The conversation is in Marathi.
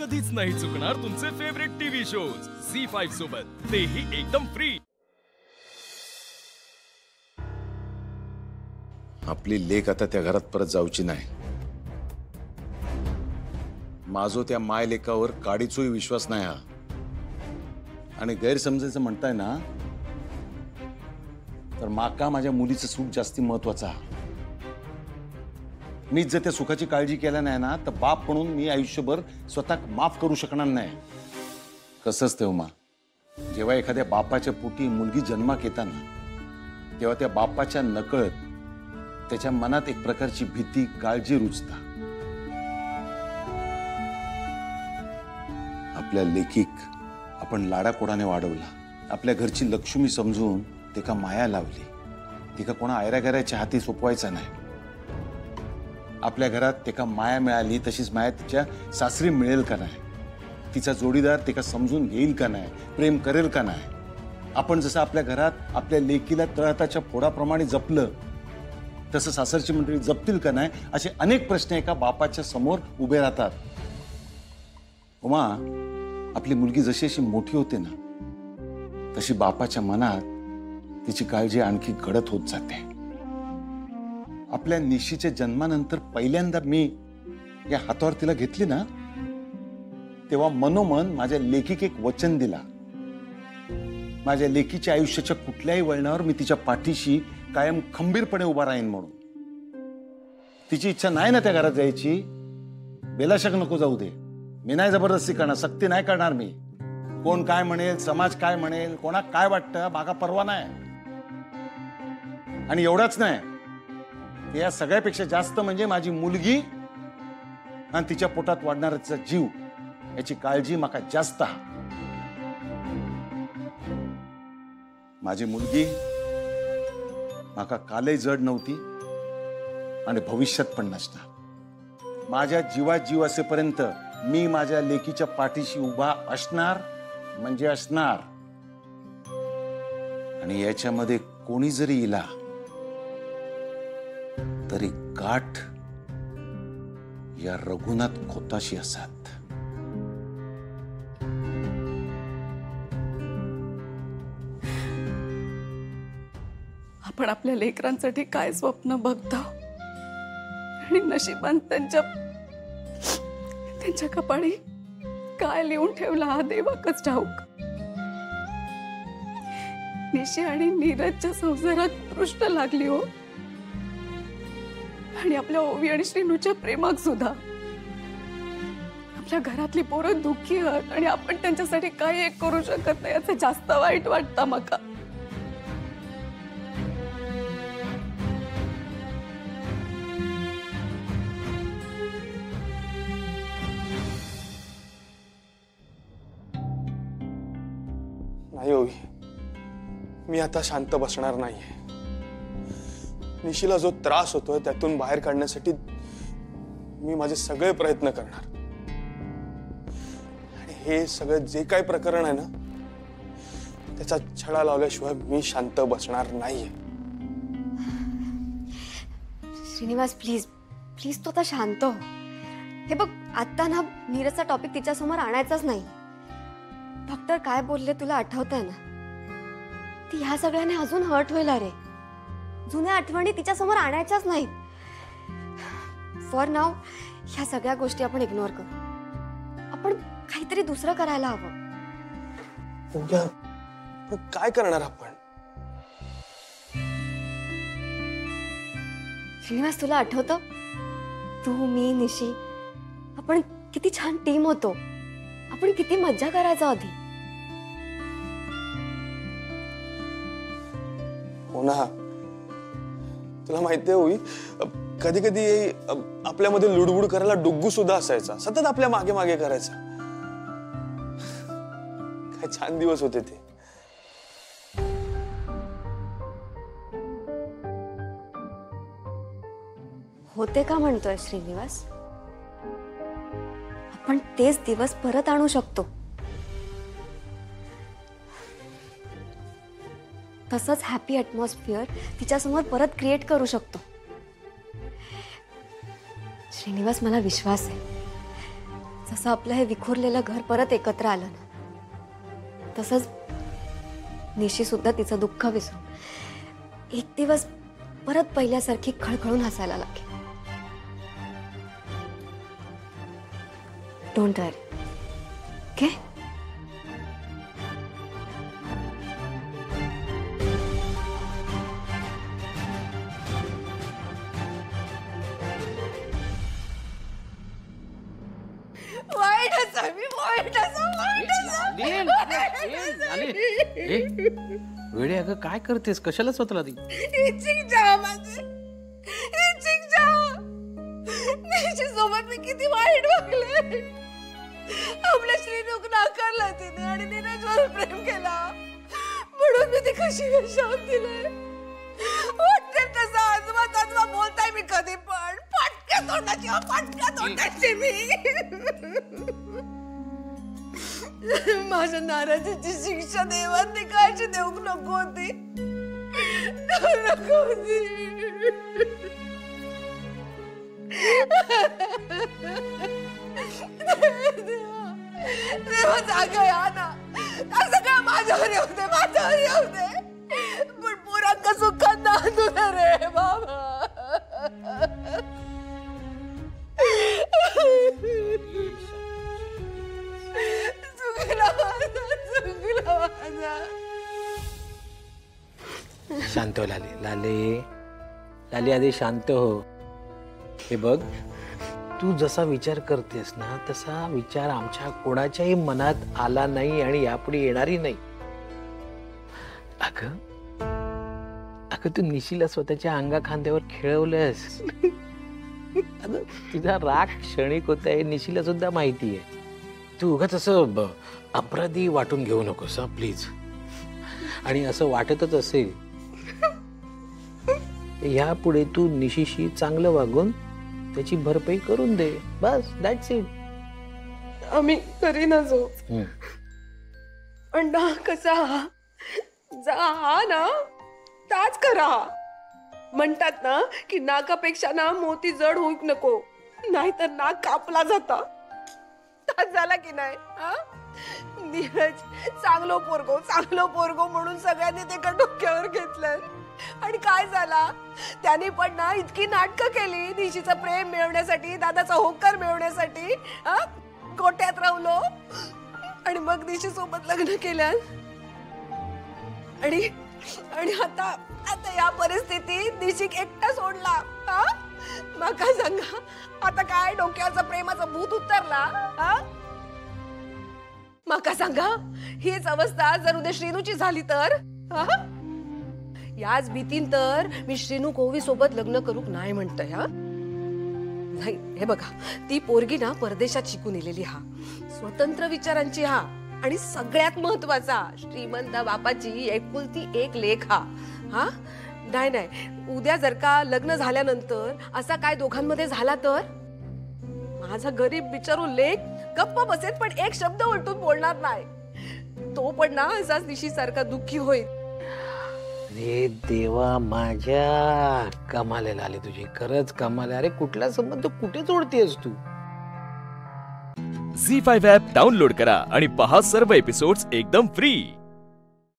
कधीच नाही चुकणार तुमचे फेवरेट टीव्ही शोज झी5 सोबत, तेही एकदम फ्री। आपली लेक आता त्या घरात परत जाऊची नाही। माझो त्या माय लेकावर काडीचोही विश्वास नाही हा। आणि गैरसमजायचं म्हणताय ना, तर माका माझ्या मुलीचं सुख जास्ती महत्वाचं हा। मीच जर त्या सुखाची काळजी केल्या नाही ना, तर बाप म्हणून मी आयुष्यभर स्वतः माफ करू शकणार नाही। कसंच ते उमा, जेव्हा एखाद्या बापाच्या पोटी मुलगी जन्माक येताना, तेव्हा त्या बापाच्या नकळत त्याच्या मनात एक प्रकारची भीती, काळजी रुजता। आपल्या लेकीक आपण लाडाकोडाने वाढवला, आपल्या घरची लक्ष्मी समजून तिका माया लावली, तिका कोणा आयऱ्यागऱ्याच्या हाती सोपवायचा नाही। आपल्या घरात तिका माया मिळाली तशीच माया तिच्या सासरी मिळेल का नाही, तिचा जोडीदार तिका समजून घेईल का नाही, प्रेम करेल का नाही। आपण जसं आपल्या घरात आपल्या लेकीला तळहाताच्या फोडाप्रमाणे जपलं, तसं सासरची मंडळी जपतील का नाही, असे अनेक प्रश्न एका बापाच्या समोर उभे राहतात। उमा, आपली मुलगी जशी अशी मोठी होते ना, तशी बापाच्या मनात तिची काळजी आणखी घडत होत जाते। आपल्या निशीच्या जन्मानंतर पहिल्यांदा मी या हातावर तिला घेतली ना, तेव्हा मनोमन माझ्या लेकीक एक वचन दिला, माझ्या लेकीच्या आयुष्याच्या कुठल्याही वळणावर मी तिच्या पाठीशी कायम खंबीरपणे उभा राहीन म्हणून। तिची इच्छा नाही ना त्या घरात जायची, बेलाशक नको जाऊ दे। मी नाही जबरदस्ती करणार, सक्ती नाही करणार मी। कोण काय म्हणेल, समाज काय म्हणेल, कोणा काय वाटतं, मागा परवा नाही। आणि एवढाच नाही, या सगळ्यापेक्षा जास्त म्हणजे माझी मुलगी आणि तिच्या पोटात वाढणारा तिचा जीव, याची काळजी माका जास्त हा। माझी मुलगी माका कालही जड नव्हती आणि भविष्यात पण नसणार। माझ्या जीवात जीव असेपर्यंत मी माझ्या लेकीच्या पाठीशी उभा असणार म्हणजे असणार। आणि याच्यामध्ये कोणी जरी इला तरी गाठ या रघुनाथ खोताशी असात। आपण आपल्या लेकरांसाठी काय स्वप्न बघतो आणि नशिबान त्यांच्या कपाळी काय लिहून ठेवला हा देवाकच ठाऊक। निशी आणि नीरजच्या संसारात पृष्ठ लागली हो, आणि आपल्या ओवी आणि श्रीनूच्या प्रेमाक सुद्धा। आपल्या घरातली पोरं दुःखी आहेत आणि आपण त्यांच्यासाठी काही एक करू शकत नाही, याचं जास्त वाईट वाटतं मका। नाही ओवी, मी आता शांत बसणार नाहीये। निशीला जो त्रास होतोय त्यातून बाहेर काढण्यासाठी मी माझे सगळे प्रयत्न करणार। आणि हे सगळं जे काही प्रकरण आहे ना, त्याचा छडा लावल्याशिवाय मी शांत बसणार नाहीये। श्रीनिवास, प्लीज प्लीज, तो आता शांत हो। हे बघ, आता ना नीरजचा टॉपिक तिच्या समोर आणायचाच नाही। डॉक्टर काय बोलले तुला आठवतंय ना? ती ह्या सगळ्याने अजून हर्ट होईल रे। जुन्या आठवणी तिच्या समोर आणायच्याच नाहीत। फॉर नाव ह्या सगळ्या गोष्टी आपण इग्नोर करू। आपण काहीतरी दुसरं करायला हवं। ओव्या, पण काय करणार आपण? श्रीनिवास, तुला आठवतं तू, मी, निशी आपण किती छान टीम होतो। आपण किती मज्जा करायचो आधी। हो ना, तुला माहितीये होई, कधी कधी आपल्यामध्ये लुडबुड करायला डुग्गू सुद्धा असायचा, सतत आपल्या मागे मागे करायचा। काय छान दिवस होते ते। होते का म्हणतोय श्रीनिवास? आपण तेच दिवस परत आणू शकतो। तसंच हॅपी ॲटमॉस्फिअर तिच्यासमोर परत क्रिएट करू शकतो। श्रीनिवास, मला विश्वास आहे जसं आपलं हे विखुरलेलं घर परत एकत्र आलं ना, तसंच निशी सुद्धा तिचं दुःख विसरून एक दिवस परत पहिल्यासारखी खळखळून हसायला लागेल. Don't worry, okay? वाईटच आहे मी, वाईटच. वेळे अगं काय करतेस, कशाला स्वतःला ती सोबत मी किती वाईट वागले. आपल्या श्रीनुक नाकारला तिने आणि नीरजवर प्रेम केला म्हणून मी ती कशी विश्वास दिले. वाटते तसं आजोबा बोलताय मी कधी पण फाटक्या तोंडाची मी. माझ्या नाराजीची शिक्षा देवांनी कायची देऊ नको होती. देवा जागा या ना, असं काय माझ्यावर येऊ दे, पण पुरांक सुखात नांदू दे रे बाबा. शांत हो लाले आधी शांत हो. हे बघ, तू जसा विचार करतेस ना तसा विचार आमच्या कोणाच्याही मनात आला नाही आणि यापुढे येणारही नाही. अगं तू निशीला स्वतःच्या अंगा खांद्यावर खेळवलंस. अगं तुझा राग क्षणिक होता हे निशीला सुद्धा माहिती आहे. तू उगाच असं अपराधी वाटून घेऊ नकोस प्लीज. आणि असं वाटतच असेल यापुढे तू निशीशी चांगलं वागून त्याची भरपाई करून दे, बस. That's it. आम्ही करीनच हो. पण ना कसा जा ना ताच करा. म्हणतात ना की नाकापेक्षा ना मोती जड होऊ नको, नाहीतर नाक कापला जाता. ताच झाला की नाही. नीरज चांगलो पोरगो म्हणून सगळ्यांनी ते डोक्यावर घेतलं. आणि काय झाला, त्यांनी पण ना इतकी नाटकं केली निशीचं प्रेम मिळवण्यासाठी, दादाचा होकार मिळवण्यासाठी. गोट्यात राहलो आणि मग निशी सोबत लग्न केलं. आणि आता या परिस्थितीत निशिक एकटा सोडला. मग काय सांगा, आता काय डोक्यावरचं प्रेमाचं भूत उतरला. मग काय सांगा, हीच अवस्था जर उद्या श्रीनूची झाली तर. याच भीतीन तर मी श्रीनू कोवी सोबत लग्न करूक नाही म्हणतोय. नाही, हे बघा, ती पोरगी ना परदेशात शिकून येलेली, स्वतंत्र विचारांची, आणि सगळ्यात महत्वाचा श्रीमंत बापाची एकुलती एक लेक. नाही, उद्या जर का लग्न झाल्यानंतर असा काय दोघांमध्ये झाला तर माझा गरीब बिचारू लेक गप्प बसेल, पण एक शब्द उलटून बोलणार नाही. तो पण ना असाच निशी सारखा दुःखी होईल. अरे देवा माझ्या, कमालेला आली तुझी, खरंच कमाल. अरे कुठला संबंध कुठे जोडतेस तू. झी5 ॲप डाउनलोड करा आणि पहा सर्व एपिसोड्स एकदम फ्री.